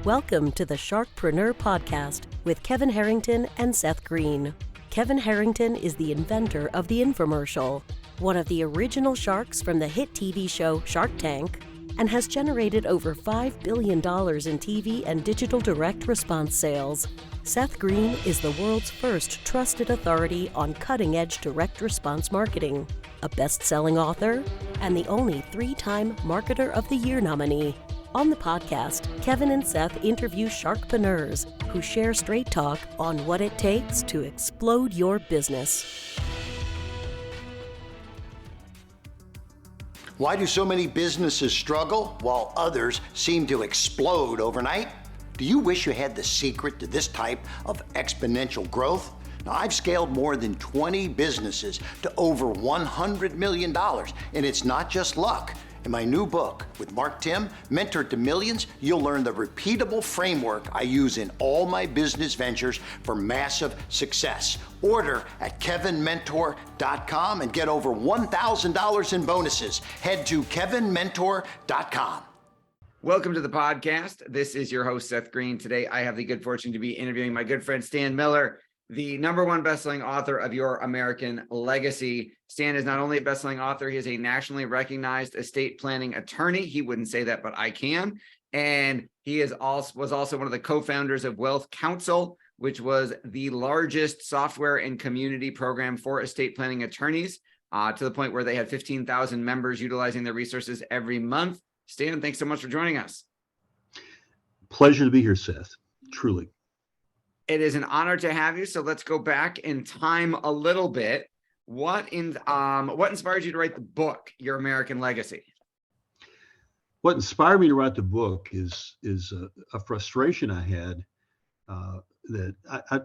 Welcome to the Sharkpreneur Podcast with Kevin Harrington and Seth Green. Kevin Harrington is the inventor of the infomercial, one of the original sharks from the hit TV show Shark Tank, and has generated over $5 billion in TV and digital direct response sales. Seth Green is the world's first trusted authority on cutting-edge direct response marketing, a best-selling author, and the only 3-time Marketer of the Year nominee. On the podcast, Kevin and Seth interview sharkpreneurs who share straight talk on what it takes to explode your business. Why do so many businesses struggle while others seem to explode overnight? Do you wish you had the secret to this type of exponential growth? Now, I've scaled more than 20 businesses to over $100 million, and it's not just luck. In my new book with Mark Tim, Mentor to Millions, you'll learn the repeatable framework I use in all my business ventures for massive success. Order at kevinmentor.com and get over $1,000 in bonuses. Head to kevinmentor.com. Welcome to the podcast. This is your host, Seth Green. Today, I have the good fortune to be interviewing my good friend, Stan Miller, the #1 best-selling author of Your American Legacy. Stan is not only a best-selling author, he is a nationally recognized estate planning attorney. He wouldn't say that, but I can. And he was also one of the co-founders of WealthCounsel, which was the largest software and community program for estate planning attorneys, to the point where they had 15,000 members utilizing their resources every month. Stan, thanks so much for joining us. Pleasure to be here, Seth. Truly. It is an honor to have you. So let's go back in time a little bit. What inspired you to write the book, Your American Legacy? What inspired me to write the book is a frustration I had that I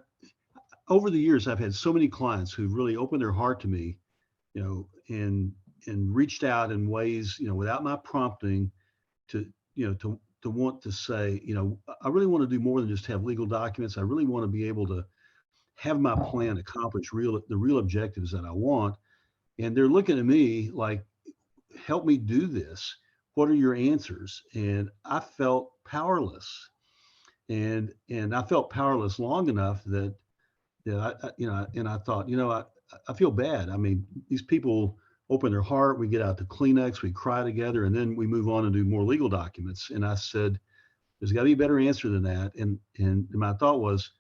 over the years I've had so many clients who really opened their heart to me, and reached out in ways, without my prompting, to want to say, I really want to do more than just have legal documents. I really want to be able to have my plan accomplish the real objectives that I want. And they're looking at me like, help me do this. What are your answers? And I felt powerless. And I felt powerless long enough that I thought, I feel bad. I mean, these people open their heart, we get out the Kleenex, we cry together, and then we move on and do more legal documents. And I said, there's got to be a better answer than that. And my thought was,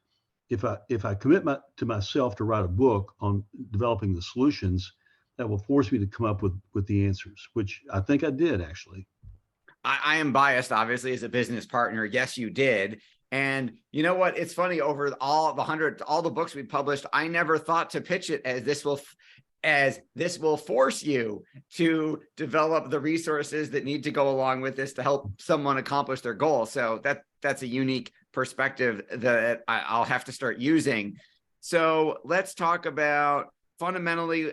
if I commit to myself to write a book on developing the solutions, that will force me to come up with the answers, which I think I did, actually. I am biased, obviously, as a business partner. Yes, you did. And you know what? It's funny, over all the books we published, I never thought to pitch it as this will force you to develop the resources that need to go along with this to help someone accomplish their goal. So that's a unique perspective that I'll have to start using. So let's talk about fundamentally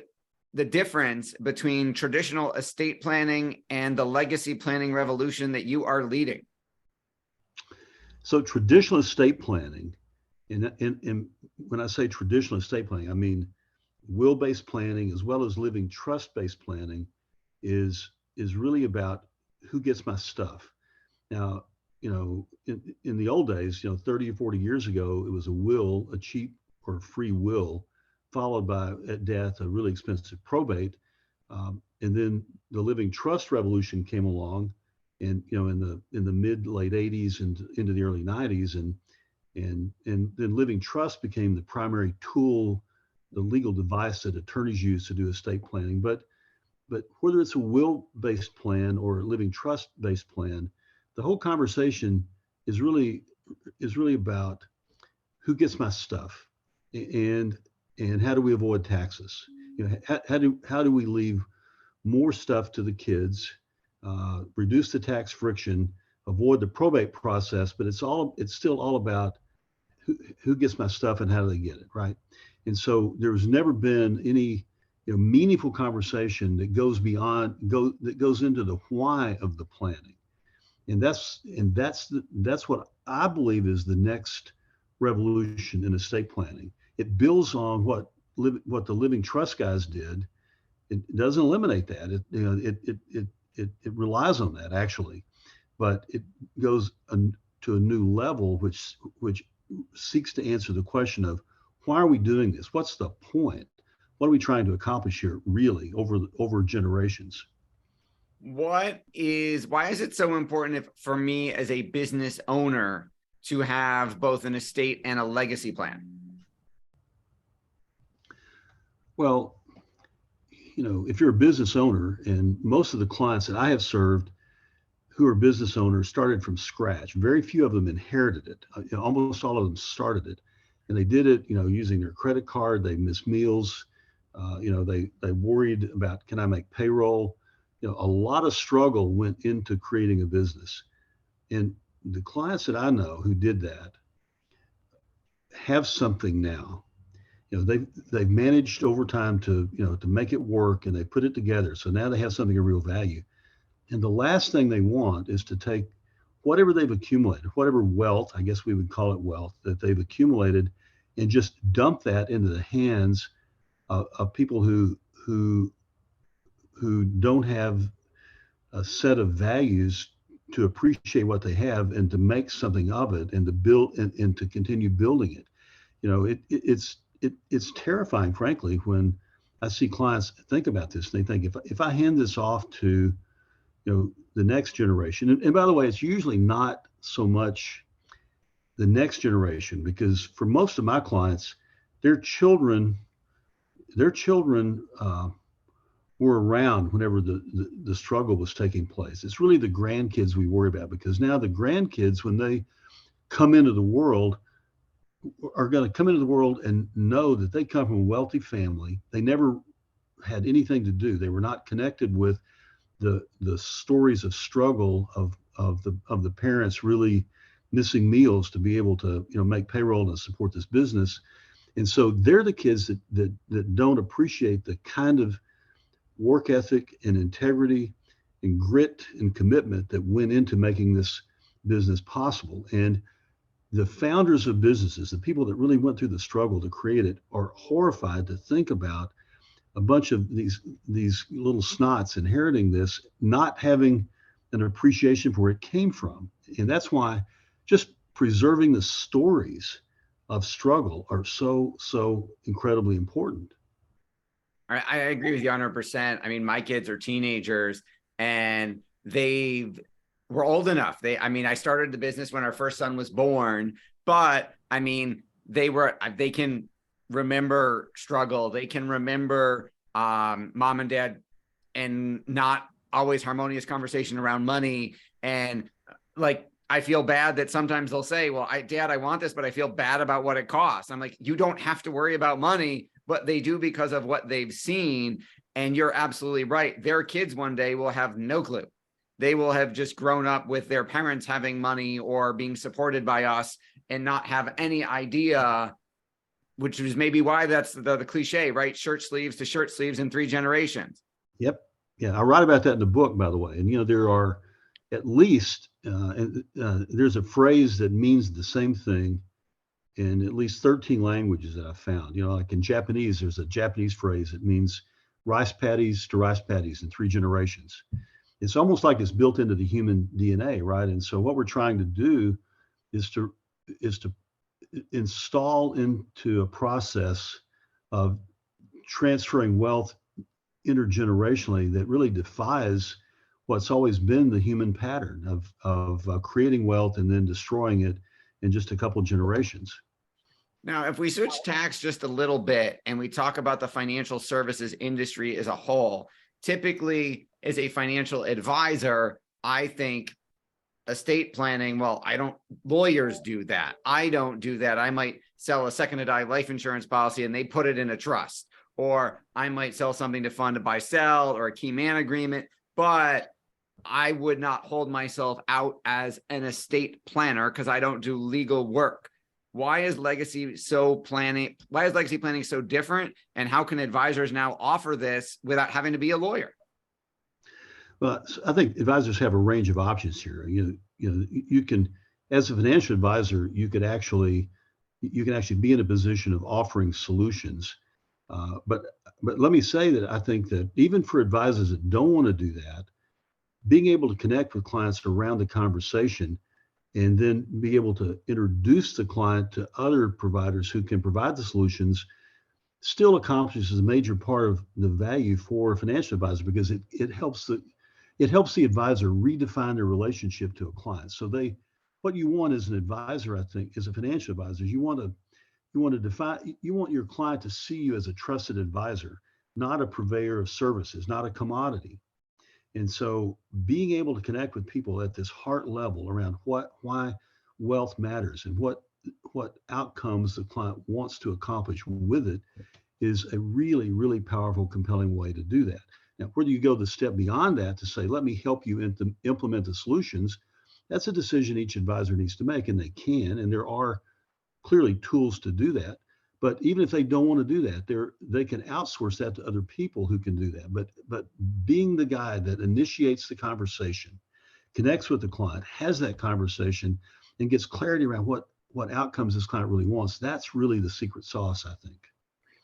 the difference between traditional estate planning and the legacy planning revolution that you are leading. So traditional estate planning, and when I say traditional estate planning, I mean will-based planning as well as living trust-based planning is really about who gets my stuff. Now, in the old days, 30 or 40 years ago, it was a will, a cheap or free will, followed by, at death, a really expensive probate. And then the living trust revolution came along, and in the mid late 80s and into the early 90s, and then living trust became the primary tool, the legal device that attorneys use to do estate planning. But whether it's a will-based plan or a living trust-based plan, the whole conversation is really about who gets my stuff, and how do we avoid taxes? How do we leave more stuff to the kids, reduce the tax friction, avoid the probate process? But it's still all about who gets my stuff and how do they get it, right? And so there's never been any meaningful conversation that goes into the why of the planning, and that's what I believe is the next revolution in estate planning. It builds on what the living trust guys did. It doesn't eliminate that. It relies on that, actually, but it goes to a new level, which seeks to answer the question of why are we doing this? What's the point? What are we trying to accomplish here, really, over generations? Why is it so important for me as a business owner to have both an estate and a legacy plan? Well, if you're a business owner, and most of the clients that I have served who are business owners started from scratch. Very few of them inherited it. Almost all of them started it, and they did it, using their credit card. They missed meals. They worried about, can I make payroll? A lot of struggle went into creating a business. And the clients that I know who did that have something now. They've managed over time to make it work, and they put it together. So now they have something of real value. And the last thing they want is to take whatever they've accumulated, whatever wealth, I guess we would call it wealth, that they've accumulated, and just dump that into the hands of people who don't have a set of values to appreciate what they have and to make something of it and to build and to continue building it. It's terrifying, frankly, when I see clients think about this. They think, if I hand this off to the next generation, and by the way, it's usually not so much the next generation, because for most of my clients, their children were around whenever the struggle was taking place. It's really the grandkids we worry about, because now the grandkids, when they come into the world, are going to come into the world and know that they come from a wealthy family. They never had anything to do. They were not connected with the stories of struggle of the parents really missing meals to be able to make payroll and support this business. And so they're the kids that don't appreciate the kind of work ethic and integrity and grit and commitment that went into making this business possible. And the founders of businesses, the people that really went through the struggle to create it, are horrified to think about a bunch of these little snots inheriting this, not having an appreciation for where it came from. And that's why just preserving the stories of struggle are so incredibly important. I agree with you 100%. I mean, my kids are teenagers, and they were old enough. I started the business when our first son was born, but they can remember struggle. They can remember mom and dad and not always harmonious conversation around money. And I feel bad that sometimes they'll say, well, Dad, I want this, but I feel bad about what it costs. I'm like, you don't have to worry about money, but they do because of what they've seen. And you're absolutely right. Their kids one day will have no clue. They will have just grown up with their parents having money or being supported by us and not have any idea, which is maybe why that's the cliche, right? Shirt sleeves to shirt sleeves in 3 generations. Yep. Yeah. I write about that in the book, by the way. And, there are at least, there's a phrase that means the same thing in at least 13 languages that I've found. Like in Japanese, there's a Japanese phrase that means rice paddies to rice paddies in 3 generations. It's almost like it's built into the human DNA, right? And so what we're trying to do is to install into a process of transferring wealth intergenerationally that really defies what's always been the human pattern of creating wealth and then destroying it in just a couple of generations. Now, if we switch tax just a little bit and we talk about the financial services industry as a whole, typically as a financial advisor, I think estate planning, lawyers do that. I don't do that. I might sell a second to die life insurance policy and they put it in a trust, or I might sell something to fund a buy sell or a key man agreement, but I would not hold myself out as an estate planner because I don't do legal work. Why is legacy planning so different? And how can advisors now offer this without having to be a lawyer? Well, I think advisors have a range of options here. You can, as a financial advisor, you can actually be in a position of offering solutions. But let me say that I think that even for advisors that don't want to do that, being able to connect with clients around the conversation and then be able to introduce the client to other providers who can provide the solutions still accomplishes a major part of the value for a financial advisor, because it helps the advisor redefine their relationship to a client. So what you want as an advisor, I think, as a financial advisor, you want your client to see you as a trusted advisor, not a purveyor of services, not a commodity. And so being able to connect with people at this heart level around why wealth matters and what outcomes the client wants to accomplish with it is a really, really powerful, compelling way to do that. Now, whether you go the step beyond that to say, let me help you implement the solutions, that's a decision each advisor needs to make, and they can, and there are clearly tools to do that. But even if they don't want to do that, they can outsource that to other people who can do that. But being the guy that initiates the conversation, connects with the client, has that conversation, and gets clarity around what outcomes this client really wants, that's really the secret sauce, I think.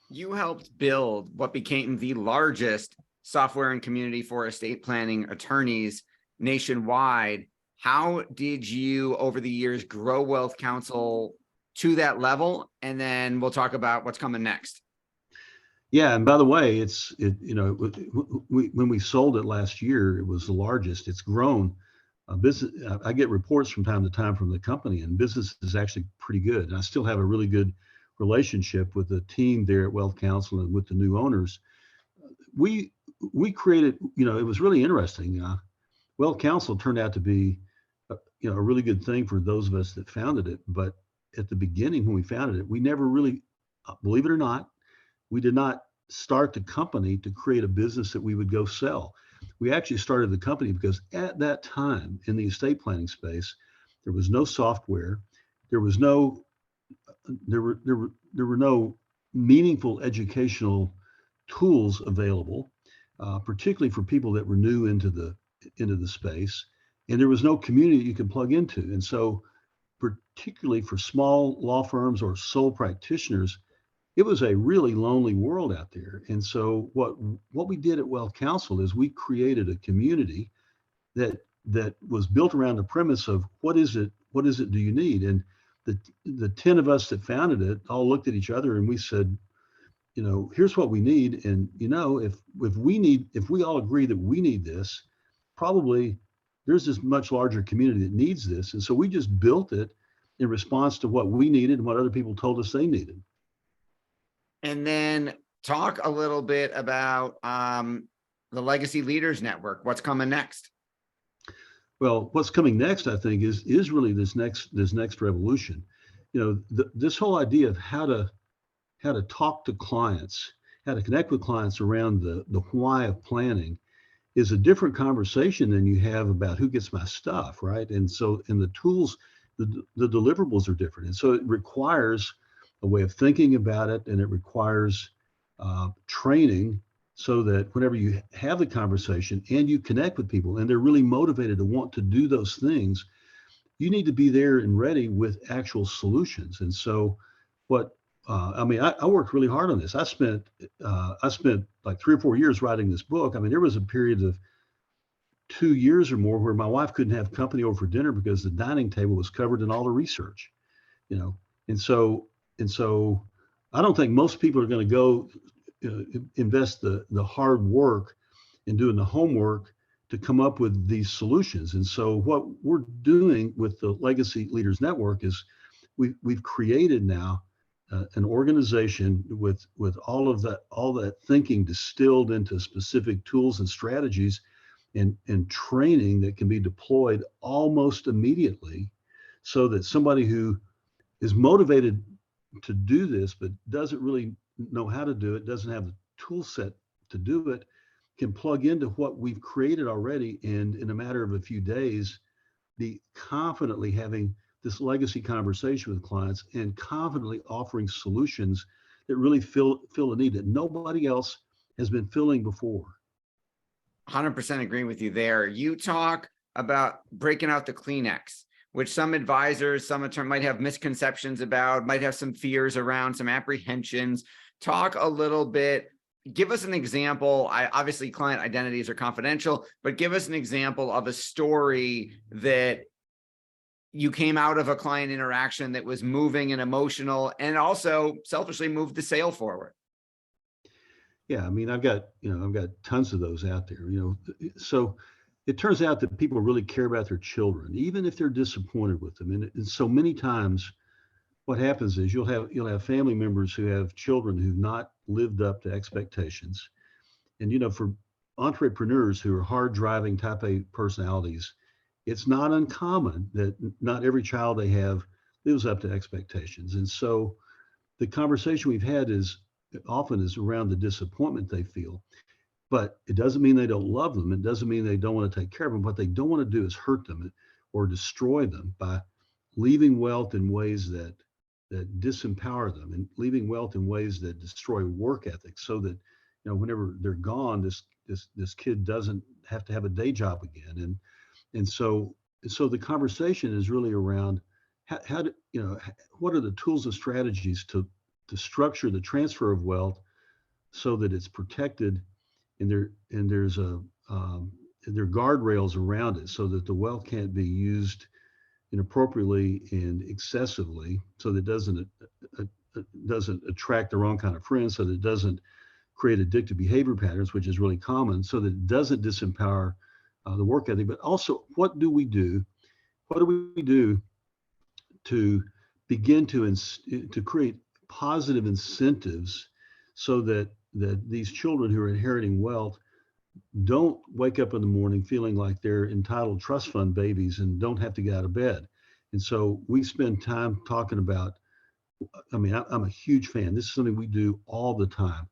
You helped build what became the largest software and community for estate planning attorneys nationwide. How did you, over the years, grow WealthCounsel to that level? And then we'll talk about what's coming next. Yeah, and by the way, when we sold it last year, it was the largest. It's grown. Business. I get reports from time to time from the company, and business is actually pretty good. And I still have a really good relationship with the team there at WealthCounsel and with the new owners. We created. It was really interesting. WealthCounsel turned out to be, a really good thing for those of us that founded it. But at the beginning, when we founded it, we never really, believe it or not, we did not start the company to create a business that we would go sell. We actually started the company because at that time in the estate planning space, there was no software, there were no meaningful educational tools available, particularly for people that were new into the space, and there was no community you could plug into. And so, particularly for small law firms or sole practitioners, it was a really lonely world out there. And so what we did at WealthCounsel is we created a community that was built around the premise of what is it do you need? And the 10 of us that founded it all looked at each other and we said, here's what we need. And if we all agree that we need this, probably there's this much larger community that needs this. And so we just built it in response to what we needed and what other people told us they needed. And then talk a little bit about the Legacy Leaders Network. What's coming next? Well, what's coming next, I think, is really this next revolution. This whole idea of how to talk to clients, how to connect with clients around the why of planning is a different conversation than you have about who gets my stuff, right? And so, in the tools, the deliverables are different, and so it requires a way of thinking about it, and it requires training so that whenever you have the conversation and you connect with people and they're really motivated to want to do those things, you need to be there and ready with actual solutions. And so I worked really hard on this. I spent like 3 or 4 years writing this book. I mean, there was a period of 2 years or more where my wife couldn't have company over for dinner because the dining table was covered in all the research, and so I don't think most people are going to go invest the hard work in doing the homework to come up with these solutions. And so what we're doing with the Legacy Leaders Network is we've created now an organization with all that thinking distilled into specific tools and strategies and training that can be deployed almost immediately, so that somebody who is motivated to do this but doesn't really know how to do it, doesn't have the tool set to do it, can plug into what we've created already, and in a matter of a few days be confidently having this legacy conversation with clients and confidently offering solutions that really fill a need that nobody else has been filling before. 100% agree with you there. You talk about breaking out the Kleenex, which some advisors, some attorneys might have misconceptions about, might have some fears around, some apprehensions. Talk a little bit, give us an example. Obviously client identities are confidential, but give us an example of a story that you came out of a client interaction that was moving and emotional, and also selfishly moved the sale forward. Yeah, I mean, I've got tons of those out there, so it turns out that people really care about their children, even if they're disappointed with them. And so many times what happens is you'll have family members who have children who've not lived up to expectations. And for entrepreneurs who are hard driving type A personalities, it's not uncommon that not every child they have lives up to expectations. And so the conversation we've had is around the disappointment they feel. But it doesn't mean they don't love them. It doesn't mean they don't want to take care of them. What they don't want to do is hurt them or destroy them by leaving wealth in ways that disempower them, and leaving wealth in ways that destroy work ethic, so that whenever they're gone, this kid doesn't have to have a day job again. And so the conversation is really around what are the tools and strategies to structure the transfer of wealth so that it's protected, and there's there are guardrails around it, so that the wealth can't be used inappropriately and excessively, so that it doesn't attract the wrong kind of friends, so that it doesn't create addictive behavior patterns, which is really common, so that it doesn't disempower the work ethic. But also, what do we do? What do we do to begin to create positive incentives so that these children who are inheriting wealth don't wake up in the morning feeling like they're entitled trust fund babies and don't have to get out of bed? And so we spend time talking about, I'm a huge fan. This is something we do all the time.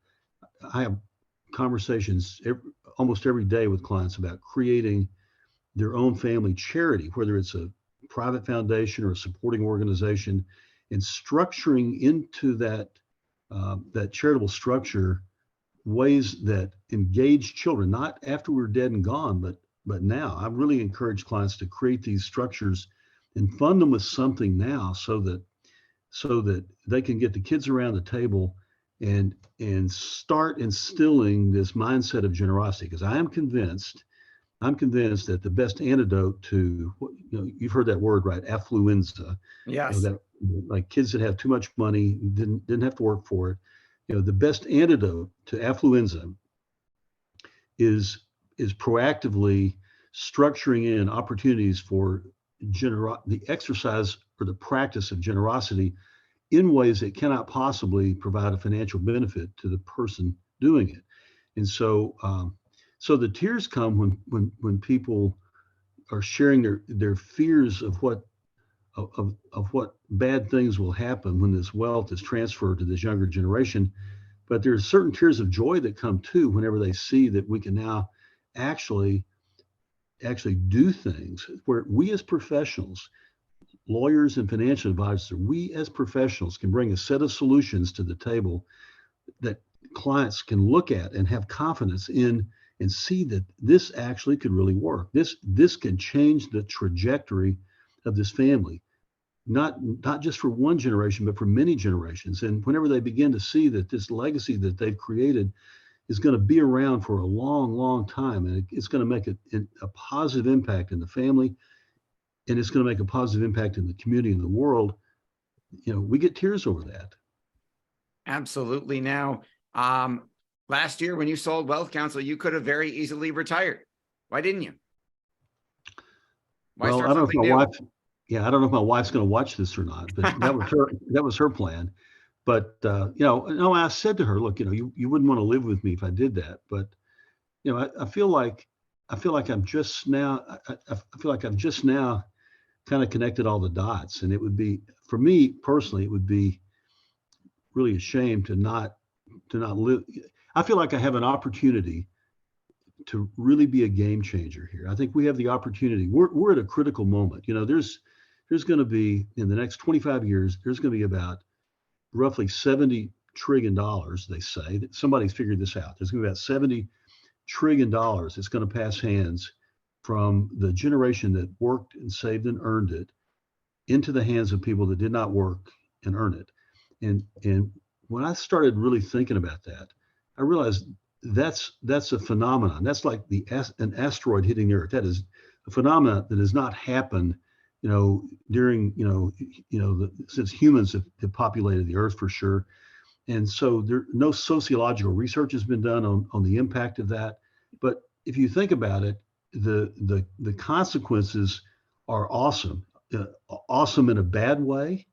I have conversations almost every day with clients about creating their own family charity, whether it's a private foundation or a supporting organization, and structuring into that charitable structure ways that engage children, not after we're dead and gone, but now. I really encourage clients to create these structures and fund them with something now, so that they can get the kids around the table and start instilling this mindset of generosity. Because I'm convinced that the best antidote to, you've heard that word, right? Affluenza. Yes. That, like, kids that have too much money, didn't have to work for it. The best antidote to affluenza is proactively structuring in opportunities for the exercise or the practice of generosity in ways that cannot possibly provide a financial benefit to the person doing it. And so the tears come when people are sharing their fears of what bad things will happen when this wealth is transferred to this younger generation. But there are certain tears of joy that come too whenever they see that we can now actually do things where we as professionals, lawyers and financial advisors, we as professionals can bring a set of solutions to the table that clients can look at and have confidence in, and see that this actually could really work. This can change the trajectory of this family, not just for one generation, but for many generations. And whenever they begin to see that this legacy that they've created is going to be around for a long, long time, and it's going to make a positive impact in the family, and it's going to make a positive impact in the community and the world, we get tears over that. Absolutely. Now, last year when you sold WealthCounsel, you could have very easily retired. Why didn't you? Why Well, start I don't know if something my new? wife, I don't know if my wife's going to watch this or not, but that was her plan. But no, I said to her, look, you wouldn't want to live with me if I did that. But I feel like I'm just now. I feel like I've just now kind of connected all the dots, and it would be, for me personally, it would be really a shame to not live. I feel like I have an opportunity to really be a game changer here. I think we have the opportunity. We're at a critical moment. There's going to be, in the next 25 years, there's going to be about roughly $70 trillion, they say. That somebody's figured this out. There's going to be about $70 trillion that's going to pass hands from the generation that worked and saved and earned it into the hands of people that did not work and earn it. And when I started really thinking about that, I realized that's a phenomenon. That's like an asteroid hitting the Earth. That is a phenomenon that has not happened during, since humans have populated the earth for sure. And so no sociological research has been done on the impact of that. But if you think about it, the consequences are awesome, awesome in a bad way,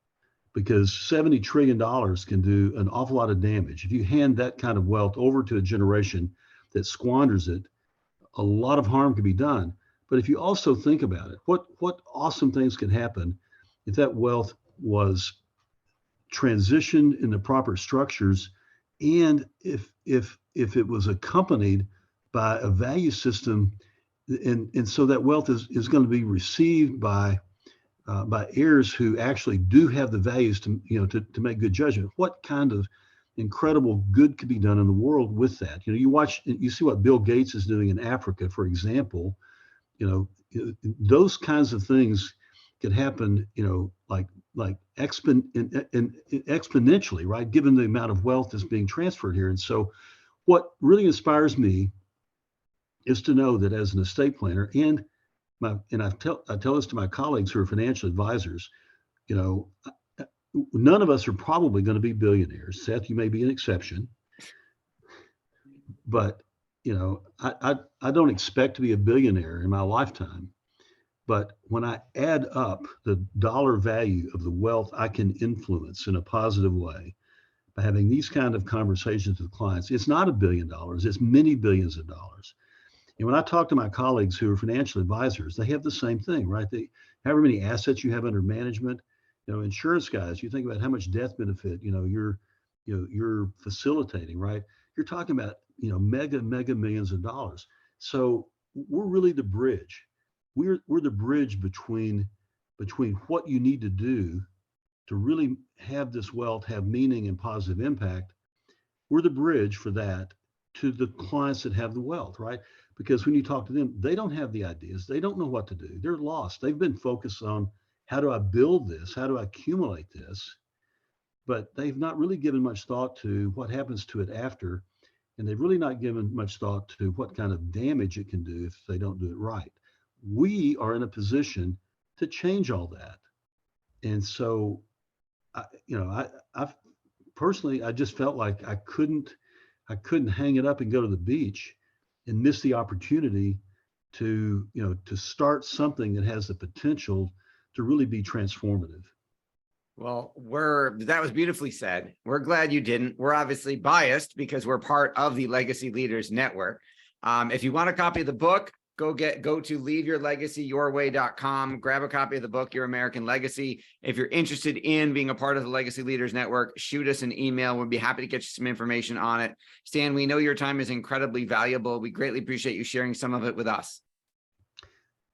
because $70 trillion can do an awful lot of damage. If you hand that kind of wealth over to a generation that squanders it, a lot of harm can be done. But if you also think about it, what awesome things can happen if that wealth was transitioned in the proper structures, and if it was accompanied by a value system, and so that wealth is going to be received by heirs who actually do have the values to make good judgment. What kind of incredible good could be done in the world with that? You see what Bill Gates is doing in Africa, for example. Those kinds of things could happen, like exponentially, right? Given the amount of wealth that's being transferred here. And so what really inspires me is to know that as an estate planner, and I tell this to my colleagues who are financial advisors, none of us are probably going to be billionaires. Seth, you may be an exception, but I don't expect to be a billionaire in my lifetime. But when I add up the dollar value of the wealth I can influence in a positive way by having these kind of conversations with clients, it's not $1 billion, it's many billions of dollars. And when I talk to my colleagues who are financial advisors, they have the same thing, right? However many assets you have under management, insurance guys, you think about how much death benefit, you're facilitating, right? You're talking about, mega millions of dollars. So we're really the bridge. We're the bridge between what you need to do to really have this wealth have meaning and positive impact. We're the bridge for that to the clients that have the wealth, right? Because when you talk to them, they don't have the ideas. They don't know what to do. They're lost. They've been focused on, how do I build this? How do I accumulate this? But they've not really given much thought to what happens to it after. And they've really not given much thought to what kind of damage it can do if they don't do it right. We are in a position to change all that. And so, I personally, I just felt like I couldn't hang it up and go to the beach and miss the opportunity to start something that has the potential to really be transformative. Well, that was beautifully said. We're glad you didn't. We're obviously biased because we're part of the Legacy Leaders Network. If you want a copy of the book, go to leaveyourlegacyyourway.com, grab a copy of the book, Your American Legacy. If you're interested in being a part of the Legacy Leaders Network, shoot us an email. We'll be happy to get you some information on it. Stan, we know your time is incredibly valuable. We greatly appreciate you sharing some of it with us.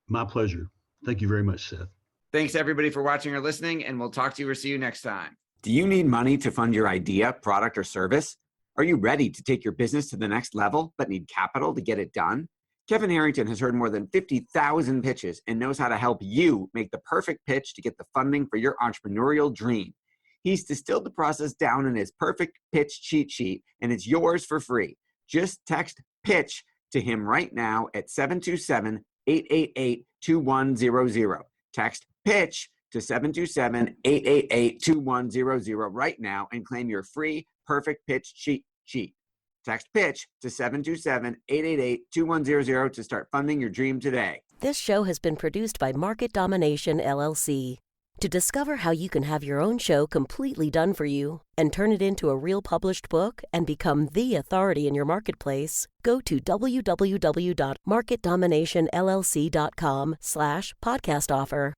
My pleasure. Thank you very much, Seth. Thanks everybody for watching or listening, and we'll talk to you or see you next time. Do you need money to fund your idea, product, or service? Are you ready to take your business to the next level, but need capital to get it done? Kevin Harrington has heard more than 50,000 pitches and knows how to help you make the perfect pitch to get the funding for your entrepreneurial dream. He's distilled the process down in his perfect pitch cheat sheet, and it's yours for free. Just text PITCH to him right now at 727-888-2100. Text PITCH to 727-888-2100 right now and claim your free perfect pitch cheat sheet. Text PITCH to 727-888-2100 to start funding your dream today. This show has been produced by Market Domination, LLC. To discover how you can have your own show completely done for you and turn it into a real published book and become the authority in your marketplace, go to www.marketdominationllc.com/podcast offer.